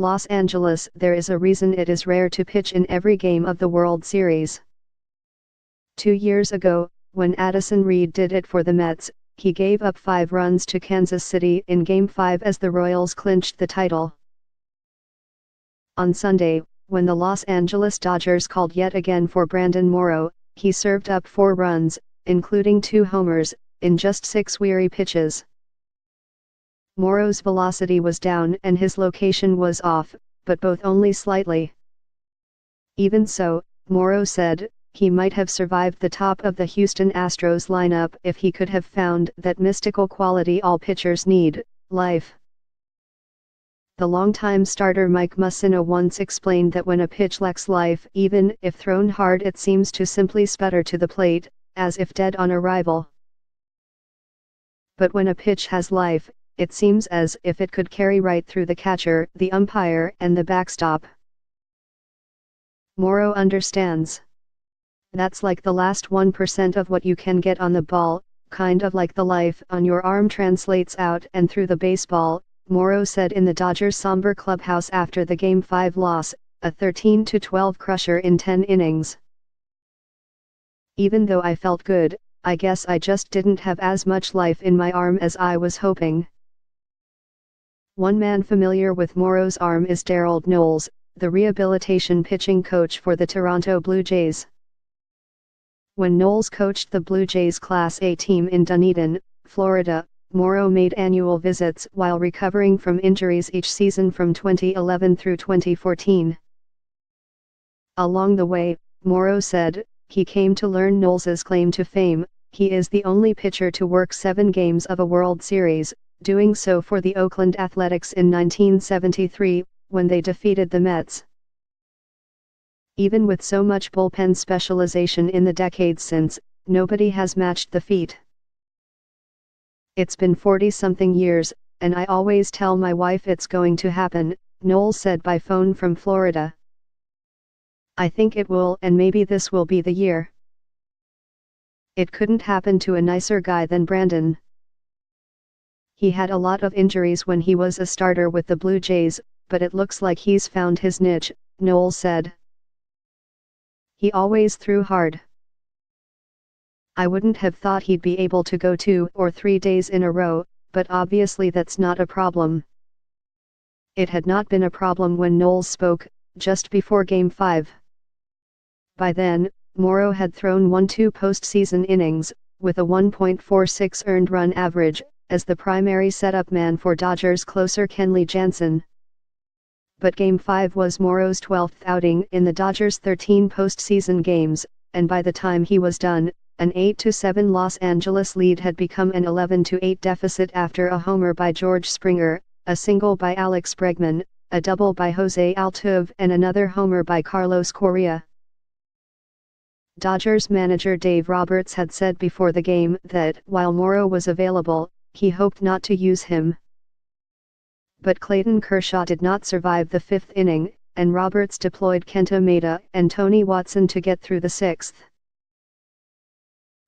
Los Angeles, there is a reason it is rare to pitch in every game of the World Series. 2 years ago, when Addison Reed did it for the Mets, he gave up 5 runs to Kansas City in Game 5 as the Royals clinched the title. On Sunday, when the Los Angeles Dodgers called yet again for Brandon Morrow, he served up 4 runs, including 2 homers, in just 6 weary pitches. Morrow's velocity was down and his location was off, but both only slightly. Even so, Morrow said, he might have survived the top of the Houston Astros lineup if he could have found that mystical quality all pitchers need, life. The longtime starter Mike Mussina once explained that when a pitch lacks life, even if thrown hard, it seems to simply sputter to the plate, as if dead on arrival. But when a pitch has life, it seems as if it could carry right through the catcher, the umpire, and the backstop. Morrow understands. That's like the last 1% of what you can get on the ball, kind of like the life on your arm translates out and through the baseball, Morrow said in the Dodgers' somber clubhouse after the Game 5 loss, a 13-12 crusher in 10 innings. Even though I felt good, I guess I just didn't have as much life in my arm as I was hoping. One man familiar with Morrow's arm is Darryl Knowles, the rehabilitation pitching coach for the Toronto Blue Jays. When Knowles coached the Blue Jays Class A team in Dunedin, Florida, Morrow made annual visits while recovering from injuries each season from 2011 through 2014. Along the way, Morrow said, he came to learn Knowles's claim to fame. He is the only pitcher to work 7 games of a World Series, doing so for the Oakland Athletics in 1973, when they defeated the Mets. Even with so much bullpen specialization in the decades since, nobody has matched the feat. It's been 40-something years, and I always tell my wife it's going to happen, Knowles said by phone from Florida. I think it will, and maybe this will be the year. It couldn't happen to a nicer guy than Brandon. He had a lot of injuries when he was a starter with the Blue Jays, but it looks like he's found his niche, Knowles said. He always threw hard. I wouldn't have thought he'd be able to go 2 or 3 days in a row, but obviously that's not a problem. It had not been a problem when Knowles spoke, just before Game 5. By then, Morrow had thrown 1-2 postseason innings, with a 1.46 earned run average, as the primary setup man for Dodgers closer Kenley Jansen. But Game 5 was Morrow's 12th outing in the Dodgers' 13 postseason games, and by the time he was done, an 8-7 Los Angeles lead had become an 11-8 deficit after a homer by George Springer, a single by Alex Bregman, a double by Jose Altuve and another homer by Carlos Correa. Dodgers manager Dave Roberts had said before the game that while Morrow was available, he hoped not to use him. But Clayton Kershaw did not survive the 5th inning, and Roberts deployed Kenta Maeda and Tony Watson to get through the 6th.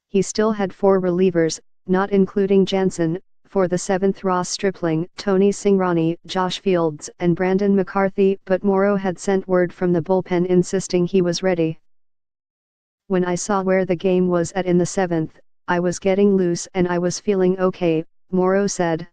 He still had 4 relievers, not including Jansen, for the 7th: Ross Stripling, Tony Cingrani, Josh Fields and Brandon McCarthy, but Morrow had sent word from the bullpen insisting he was ready. When I saw where the game was at in the 7th, I was getting loose and I was feeling okay, Morrow said.